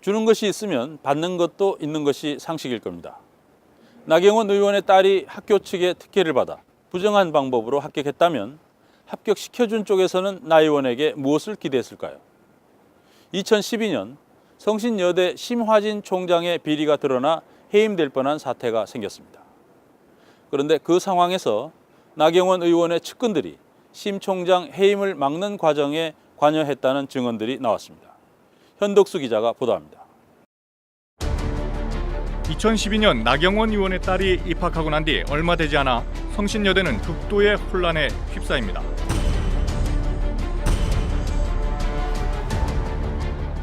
주는 것이 있으면 받는 것도 있는 것이 상식일 겁니다. 나경원 의원의 딸이 학교 측의 특혜를 받아 부정한 방법으로 합격했다면 합격시켜준 쪽에서는 나 의원에게 무엇을 기대했을까요? 2012년 성신여대 심화진 총장의 비리가 드러나 해임될 뻔한 사태가 생겼습니다. 그런데 그 상황에서 나경원 의원의 측근들이 심 총장 해임을 막는 과정에 관여했다는 증언들이 나왔습니다. 현덕수 기자가 보도합니다. 2012년 나경원 의원의 딸이 입학하고 난 뒤 얼마 되지 않아 성신여대는 극도의 혼란에 휩싸입니다.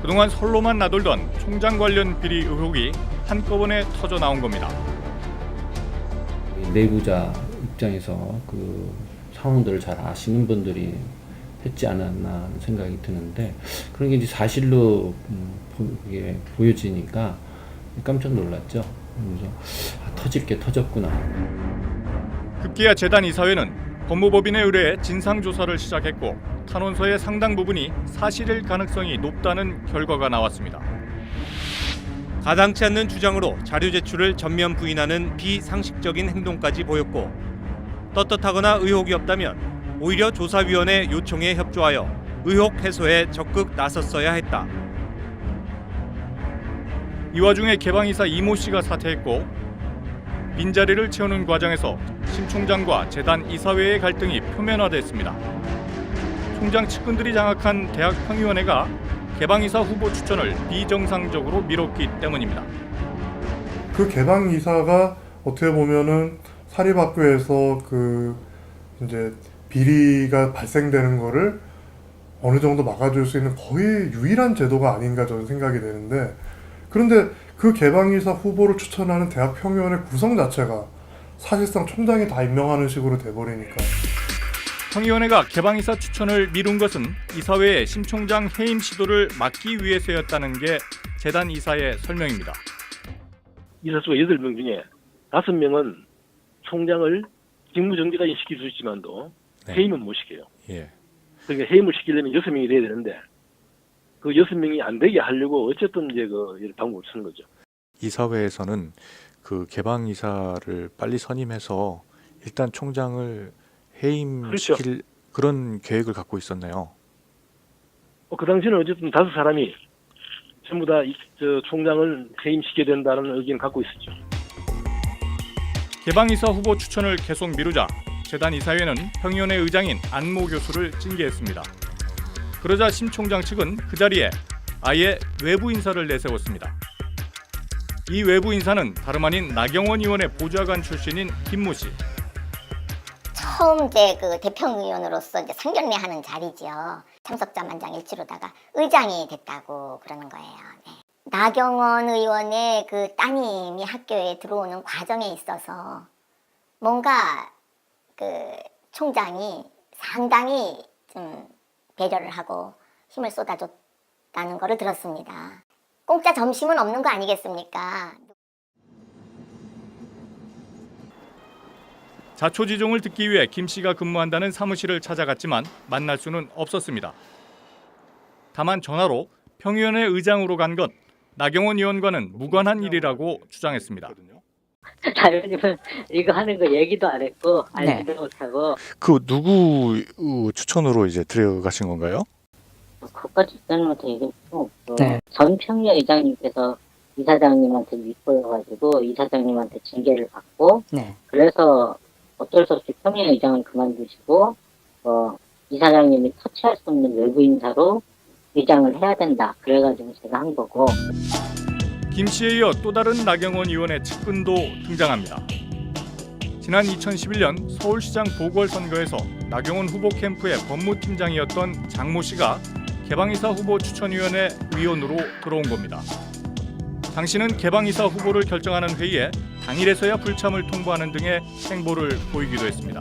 그동안 솔로만 나돌던 총장 관련 비리 의혹이 한꺼번에 터져 나온 겁니다. 내부자 입장에서 그 상황들을 잘 아시는 분들이 했지 않았나 하는 생각이 드는데 그런 게 이제 사실로 이게 보여지니까 깜짝 놀랐죠. 그래서 터질 게 터졌구나. 급기야 재단 이사회는 법무법인에 의뢰해 진상조사를 시작했고 탄원서의 상당 부분이 사실일 가능성이 높다는 결과가 나왔습니다. 가당치 않는 주장으로 자료 제출을 전면 부인하는 비상식적인 행동까지 보였고 떳떳하거나 의혹이 없다면 오히려 조사위원회 요청에 협조하여 의혹 해소에 적극 나섰어야 했다. 이 와중에 개방이사 이모 씨가 사퇴했고 빈자리를 채우는 과정에서 심 총장과 재단 이사회의 갈등이 표면화됐습니다. 총장 측근들이 장악한 대학평의원회가 개방이사 후보 추천을 비정상적으로 미뤘기 때문입니다. 그 개방이사가 어떻게 보면은 사립학교에서 그 이제 비리가 발생되는 거를 어느 정도 막아줄 수 있는 거의 유일한 제도가 아닌가 저는 생각이 되는데, 그런데 그 개방이사 후보를 추천하는 대학평의원의 구성 자체가 사실상 총장이 다 임명하는 식으로 돼버리니까. 평의원회가 개방이사 추천을 미룬 것은 이사회의 심 총장 해임 시도를 막기 위해서였다는 게 재단 이사의 설명입니다. 이사수가 8명 중에 5명은 총장을 직무정지까지 시킬 수 있지만도 해임은 못 시켜요. 그러니까 해임을 시키려면 6명이 돼야 되는데 그 6명이 안 되게 하려고 어쨌든 이제 그 방법을 쓰는 거죠. 이사회에서는 그 개방 이사를 빨리 선임해서 일단 총장을 해임시킬 그렇죠. 그런 계획을 갖고 있었네요. 그 당시에는 어쨌든 5사람이 전부 다 총장을 해임시켜야 된다는 의견을 갖고 있었죠. 개방이사 후보 추천을 계속 미루자 재단 이사회는 평의원회 의장인 안모 교수를 징계했습니다. 그러자 심 총장 측은 그 자리에 아예 외부 인사를 내세웠습니다. 이 외부 인사는 다름 아닌 나경원 의원의 보좌관 출신인 김모 씨. 처음 이제 그 대평의원으로서 이제 상견례하는 자리죠. 참석자 만장일치로다가 의장이 됐다고 그러는 거예요. 네. 나경원 의원의 그 따님이 학교에 들어오는 과정에 있어서 뭔가 그 총장이 상당히 좀 배려를 하고 힘을 쏟아줬다는 거를 들었습니다. 공짜 점심은 없는 거 아니겠습니까? 자초지종을 듣기 위해 김 씨가 근무한다는 사무실을 찾아갔지만 만날 수는 없었습니다. 다만 전화로 평의원회 의장으로 간 것 나경원 의원과는 무관한 일이라고 주장했습니다. 자료님은 이거 하는 거 얘기도 안 했고 알지도 못하고. 그 누구 추천으로 이제 들어가신 건가요? 그것까지 이사님한테 얘기할 필요 없고 전 평의회 의장님께서 이사장님한테 윗보여가지고 이사장님한테 징계를 받고 그래서 어쩔 수 없이 평의회 의장을 그만두시고 이사장님이 터치할 수 없는 외부 인사로 의장을 해야 된다. 그래가지고 제가 한 거고. 김 씨에 이어 또 다른 나경원 의원의 측근도 등장합니다. 지난 2011년 서울시장 보궐선거에서 나경원 후보 캠프의 법무팀장이었던 장모 씨가 개방이사 후보 추천위원회 위원으로 들어온 겁니다. 당시는 개방이사 후보를 결정하는 회의에 당일에서야 불참을 통보하는 등의 행보를 보이기도 했습니다.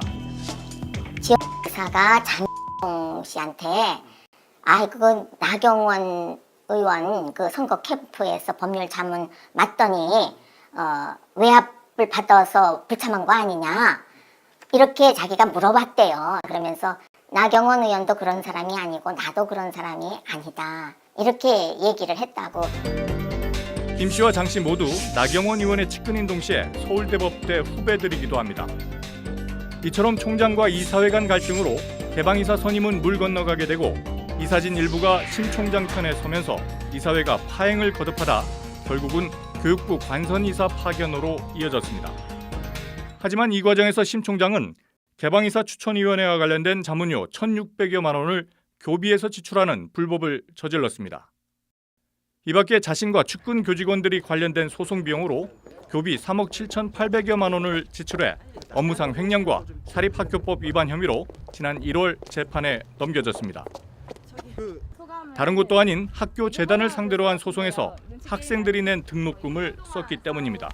지역사가 장모 씨한테 그건 나경원 의원 그 선거 캠프에서 법률 자문 맡더니 외압을 받아서 불참한 거 아니냐 이렇게 자기가 물어봤대요. 그러면서 나경원 의원도 그런 사람이 아니고 나도 그런 사람이 아니다 이렇게 얘기를 했다고. 김 씨와 장 씨 모두 나경원 의원의 측근인 동시에 서울대법대 후배들이기도 합니다. 이처럼 총장과 이사회 간 갈등으로 개방이사 선임은 물 건너가게 되고 이사진 일부가 심 총장 편에 서면서 이사회가 파행을 거듭하다 결국은 교육부 관선이사 파견으로 이어졌습니다. 하지만 이 과정에서 심 총장은 개방이사 추천위원회와 관련된 자문료 1,600여만 원을 교비에서 지출하는 불법을 저질렀습니다. 이 밖에 자신과 측근 교직원들이 관련된 소송 비용으로 교비 3억 7,800여만 원을 지출해 업무상 횡령과 사립학교법 위반 혐의로 지난 1월 재판에 넘겨졌습니다. 다른 곳도 아닌 학교 재단을 상대로 한 소송에서 학생들이 낸 등록금을 썼기 때문입니다.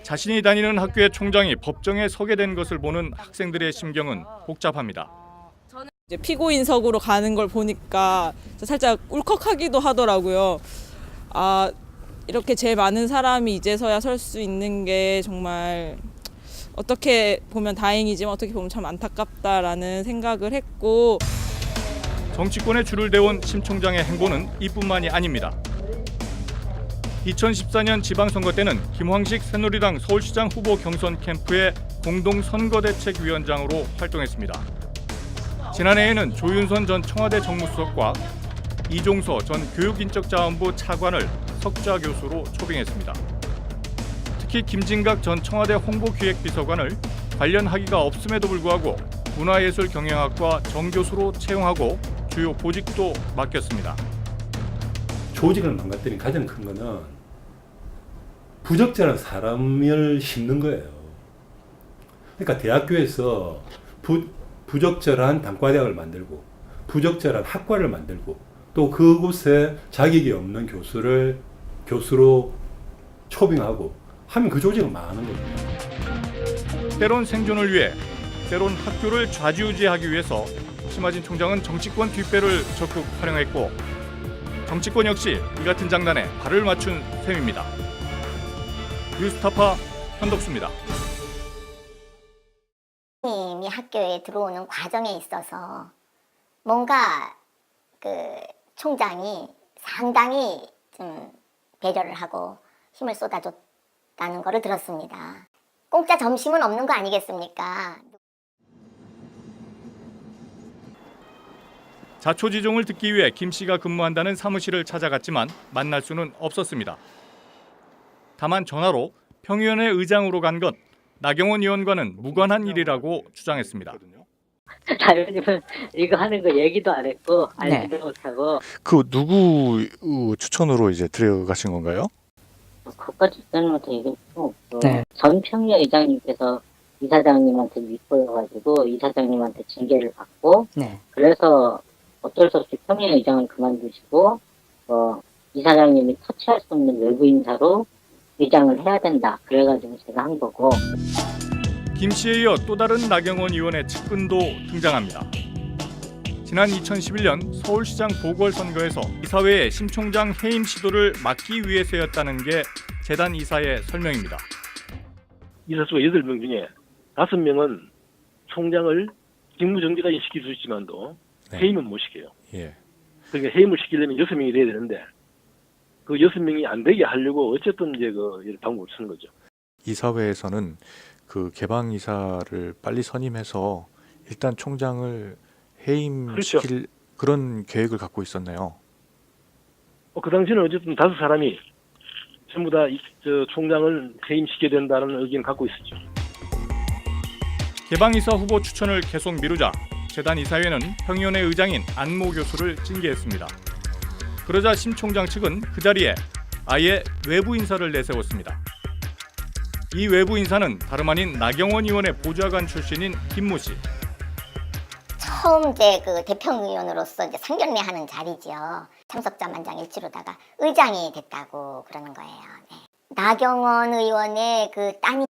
자신이 다니는 학교의 총장이 법정에 서게 된 것을 보는 학생들의 심경은 복잡합니다. 이제 피고인석으로 가는 걸 보니까 살짝 울컥하기도 하더라고요. 아, 이렇게 제일 많은 사람이 이제서야 설 수 있는 게 정말 어떻게 보면 다행이지만 어떻게 보면 참 안타깝다라는 생각을 했고, 정치권에 줄을 대온 심 총장의 행보는 이뿐만이 아닙니다. 2014년 지방선거 때는 김황식 새누리당 서울시장 후보 경선 캠프의 공동선거대책위원장으로 활동했습니다. 지난해에는 조윤선 전 청와대 정무수석과 이종서 전 교육인적자원부 차관을 석좌 교수로 초빙했습니다. 특히 김진각 전 청와대 홍보기획비서관을 관련 학위가 없음에도 불구하고 문화예술경영학과 정교수로 채용하고 주요 보직도 맡겼습니다. 조직을 망가뜨린 가장 큰 거는 부적절한 사람을 심는 거예요. 그러니까 대학교에서 부적절한 단과대학을 만들고 부적절한 학과를 만들고 또 그곳에 자격이 없는 교수를 교수로 초빙하고 하면 그 조직은 망하는 겁니다. 때론 생존을 위해, 때론 학교를 좌지우지하기 위해서 심하진 총장은 정치권 뒷배를 적극 활용했고 정치권 역시 이 같은 장난에 발을 맞춘 셈입니다. 뉴스타파 현덕수입니다. 이 학교에 들어오는 과정에 있어서 뭔가 그 총장이 상당히 좀 배려를 하고 힘을 쏟아줬다는 거를 들었습니다. 공짜 점심은 없는 거 아니겠습니까? 자초지종을 듣기 위해 김 씨가 근무한다는 사무실을 찾아갔지만 만날 수는 없었습니다. 다만 전화로 평의원회 의장으로 간 것 나경원 의원과는 무관한 일이라고 주장했습니다. 자유님은 이거 하는 거 얘기도 안 했고 알지도 못하고. 그 누구 추천으로 이제 들어가신 건가요? 그것까지 이사님한테 얘기할 수 없고. 전 평의회 의장님께서 이사장님한테 윗보여가지고 이사장님한테 징계를 받고. 그래서 어쩔 수 없이 평의회 의장을 그만두시고 이사장님이 터치할 수 없는 외부 인사로 의장을 해야 된다. 그래가지고 제가 한 거고. 김 씨에 이어 또 다른 나경원 의원의 측근도 등장합니다. 지난 2011년 서울시장 보궐선거에서 이사회의 심 총장 해임 시도를 막기 위해서였다는 게 재단 이사의 설명입니다. 이사수가 8명 중에 5명은 총장을 직무정지까지 시킬 수 있지만도 해임은 못 시켜요. 그러니까 해임을 시키려면 6명이 돼야 되는데 그 6명이 안 되게 하려고 어쨌든 이제 그 방법을 쓰는 거죠. 이사회에서는 그 개방 이사를 빨리 선임해서 일단 총장을 해임시킬 그렇죠. 그런 계획을 갖고 있었나요? 그 당시에는 어쨌든 5사람이 전부 다 총장을 해임시켜야 된다는 의견을 갖고 있었죠. 개방이사 후보 추천을 계속 미루자 재단 이사회는 평의원회 의장인 안모 교수를 징계했습니다. 그러자 심 총장 측은 그 자리에 아예 외부 인사를 내세웠습니다. 이 외부 인사는 다름 아닌 나경원 의원의 보좌관 출신인 김모 씨. 처음 이제 그 대평의원으로서 이제 상견례하는 자리죠. 참석자 만장일치로다가 의장이 됐다고 그러는 거예요. 나경원 의원의 그 따님.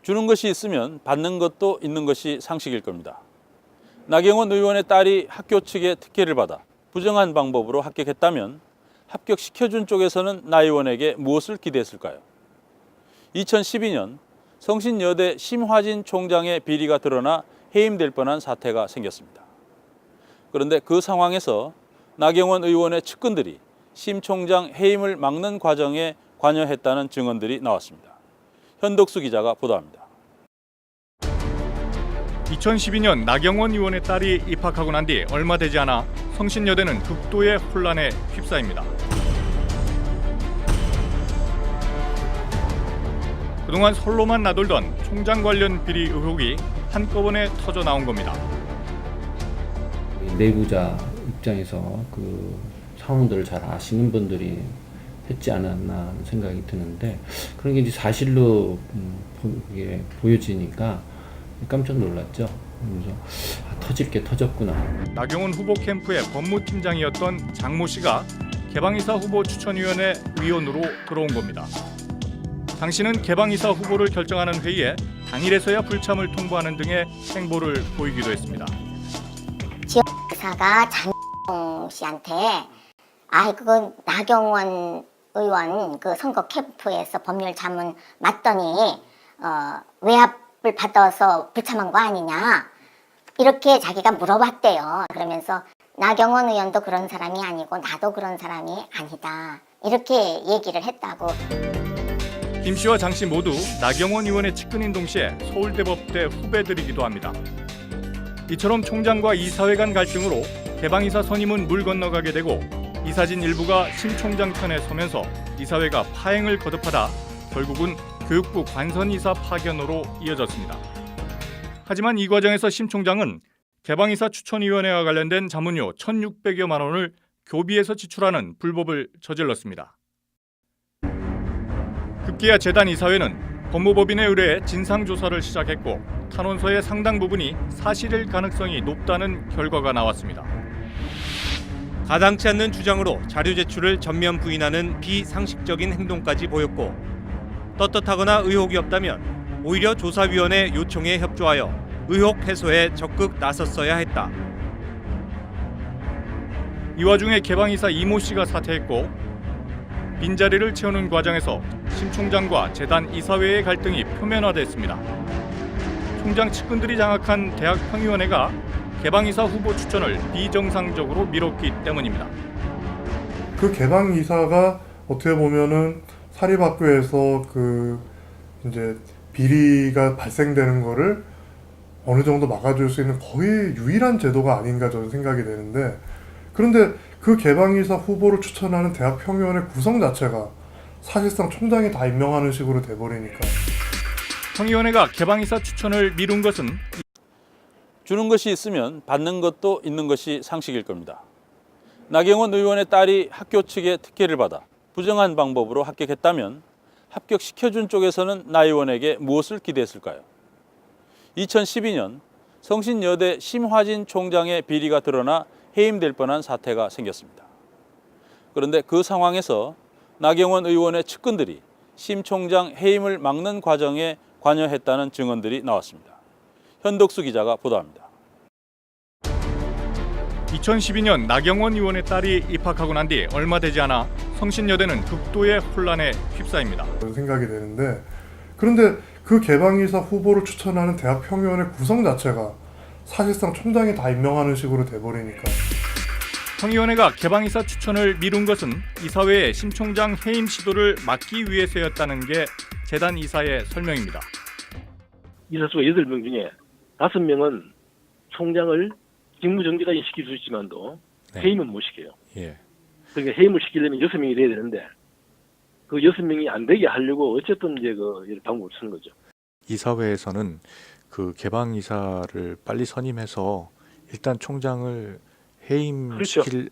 주는 것이 있으면 받는 것도 있는 것이 상식일 겁니다. 나경원 의원의 딸이 학교 측의 특혜를 받아 부정한 방법으로 합격했다면 합격시켜준 쪽에서는 나 의원에게 무엇을 기대했을까요? 2012년 성신여대 심화진 총장의 비리가 드러나 해임될 뻔한 사태가 생겼습니다. 그런데 그 상황에서 나경원 의원의 측근들이 심 총장 해임을 막는 과정에 관여했다는 증언들이 나왔습니다. 현덕수 기자가 보도합니다. 2012년 나경원 의원의 딸이 입학하고 난 뒤 얼마 되지 않아 성신여대는 극도의 혼란에 휩싸입니다. 그동안 솔로만 나돌던 총장 관련 비리 의혹이 한꺼번에 터져 나온 겁니다. 내부자 입장에서 그 상황들을 잘 아시는 분들이 했지 않았나 하는 생각이 드는데 그런 게 이제 사실로 이게 보여지니까 깜짝 놀랐죠. 그래서 터질 게 터졌구나. 나경원 후보 캠프의 법무팀장이었던 장모 씨가 개방이사 후보 추천위원회 위원으로 들어온 겁니다. 당시는 개방이사 후보를 결정하는 회의에 당일에서야 불참을 통보하는 등의 행보를 보이기도 했습니다. 지역사가 장모 씨한테 그건 나경원 의원 그 선거 캠프에서 법률 자문 맡더니 외압을 받아서 불참한 거 아니냐 이렇게 자기가 물어봤대요. 그러면서 나경원 의원도 그런 사람이 아니고 나도 그런 사람이 아니다 이렇게 얘기를 했다고. 김 씨와 장 씨 모두 나경원 의원의 측근인 동시에 서울대법대 후배들이기도 합니다. 이처럼 총장과 이사회 간 갈등으로 개방이사 선임은 물 건너가게 되고 이사진 일부가 심 총장 편에 서면서 이사회가 파행을 거듭하다 결국은 교육부 관선이사 파견으로 이어졌습니다. 하지만 이 과정에서 심 총장은 개방이사 추천위원회와 관련된 자문료 1,600여만 원을 교비에서 지출하는 불법을 저질렀습니다. 급기야 재단 이사회는 법무법인의 의뢰에 진상조사를 시작했고 탄원서의 상당 부분이 사실일 가능성이 높다는 결과가 나왔습니다. 가당치 않는 주장으로 자료 제출을 전면 부인하는 비상식적인 행동까지 보였고 떳떳하거나 의혹이 없다면 오히려 조사위원회 요청에 협조하여 의혹 해소에 적극 나섰어야 했다. 이 와중에 개방이사 이모 씨가 사퇴했고 빈자리를 채우는 과정에서 심 총장과 재단 이사회의 갈등이 표면화됐습니다. 총장 측근들이 장악한 대학평의원회가 개방이사 후보 추천을 비정상적으로 미뤘기 때문입니다. 그 개방이사가 어떻게 보면은 사립학교에서 그 이제 비리가 발생되는 거를 어느 정도 막아줄 수 있는 거의 유일한 제도가 아닌가 저는 생각이 되는데, 그런데 그 개방이사 후보를 추천하는 대학평의원의 구성 자체가 사실상 총장이 다 임명하는 식으로 돼버리니까. 평의원회가 개방이사 추천을 미룬 것은 주는 것이 있으면 받는 것도 있는 것이 상식일 겁니다. 나경원 의원의 딸이 학교 측의 특혜를 받아 부정한 방법으로 합격했다면 합격시켜준 쪽에서는 나 의원에게 무엇을 기대했을까요? 2012년 성신여대 심화진 총장의 비리가 드러나 해임될 뻔한 사태가 생겼습니다. 그런데 그 상황에서 나경원 의원의 측근들이 심 총장 해임을 막는 과정에 관여했다는 증언들이 나왔습니다. 현덕수 기자가 보도합니다. 2012년 나경원 의원의 딸이 입학하고 난 뒤 얼마 되지 않아 성신여대는 극도의 혼란에 휩싸입니다. 그런 생각이 되는데, 그런데 그 개방이사 후보를 추천하는 대학평의원의 구성 자체가 사실상 총장이 다 임명하는 식으로 돼버리니까. 평의원회가 개방이사 추천을 미룬 것은 이사회의 심 총장 해임 시도를 막기 위해서였다는 게 재단 이사의 설명입니다. 이사수가 8명 중에 5명은 총장을 직무정지까지 시킬 수 있지만도 해임은 못 시켜요. 그러니까 해임을 시키려면 6명이 돼야 되는데 그 6명이 안 되게 하려고 어쨌든 이제 그 방법을 쓰는 거죠. 이사회에서는 그 개방 이사를 빨리 선임해서 일단 총장을 해임시킬.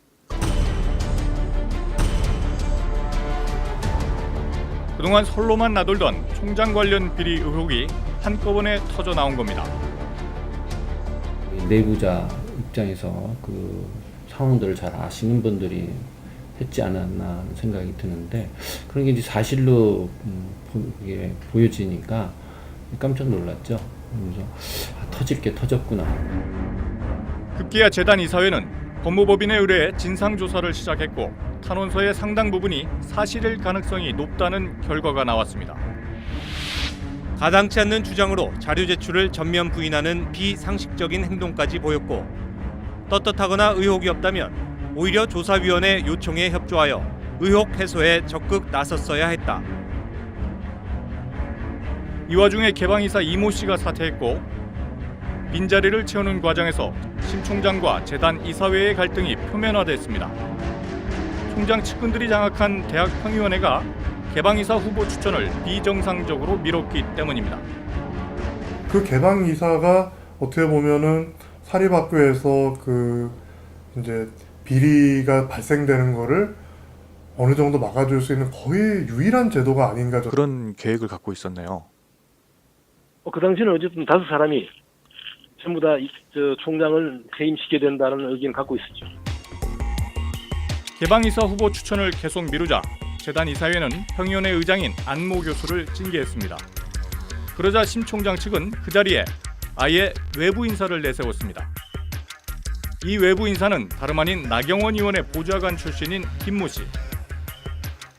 그동안 솔로만 나돌던 총장 관련 비리 의혹이 한꺼번에 터져 나온 겁니다. 내부자 입장에서 그 상황들을 잘 아시는 분들이 했지 않았나 하는 생각이 드는데 그런 게 이제 사실로 이게 보여지니까 깜짝 놀랐죠. 그래서 터질 게 터졌구나. 급기야 재단 이사회는 법무법인의 의뢰에 진상조사를 시작했고 탄원서의 상당 부분이 사실일 가능성이 높다는 결과가 나왔습니다. 가당치 않는 주장으로 자료 제출을 전면 부인하는 비상식적인 행동까지 보였고 떳떳하거나 의혹이 없다면 오히려 조사위원회 요청에 협조하여 의혹 해소에 적극 나섰어야 했다. 이 와중에 개방이사 이모 씨가 사퇴했고 빈자리를 채우는 과정에서 심 총장과 재단 이사회의 갈등이 표면화됐습니다. 총장 측근들이 장악한 대학평의원회가 개방이사 후보 추천을 비정상적으로 미뤘기 때문입니다. 그 개방이사가 어떻게 보면은 사립학교에서 그 이제 비리가 발생되는 거를 어느 정도 막아줄 수 있는 거의 유일한 제도가 아닌가. 그런 계획을 갖고 있었네요. 그 당시는 어쨌든 5사람이 전부 다 총장을 해임시켜야 된다는 의견을 갖고 있었죠. 개방이사 후보 추천을 계속 미루자 재단 이사회는 평의원회 의장인 안모 교수를 징계했습니다. 그러자 심 총장 측은 그 자리에 아예 외부 인사를 내세웠습니다. 이 외부 인사는 다름 아닌 나경원 의원의 보좌관 출신인 김모 씨.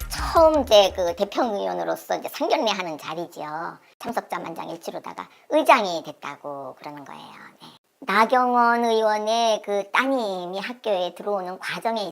처음 이제 그 대평의원으로서 이제 상견례하는 자리지요. 참석자 만장일치로다가 의장이 됐다고 그러는 거예요. 네. 나경원 의원의 그 따님이 학교에 들어오는 과정에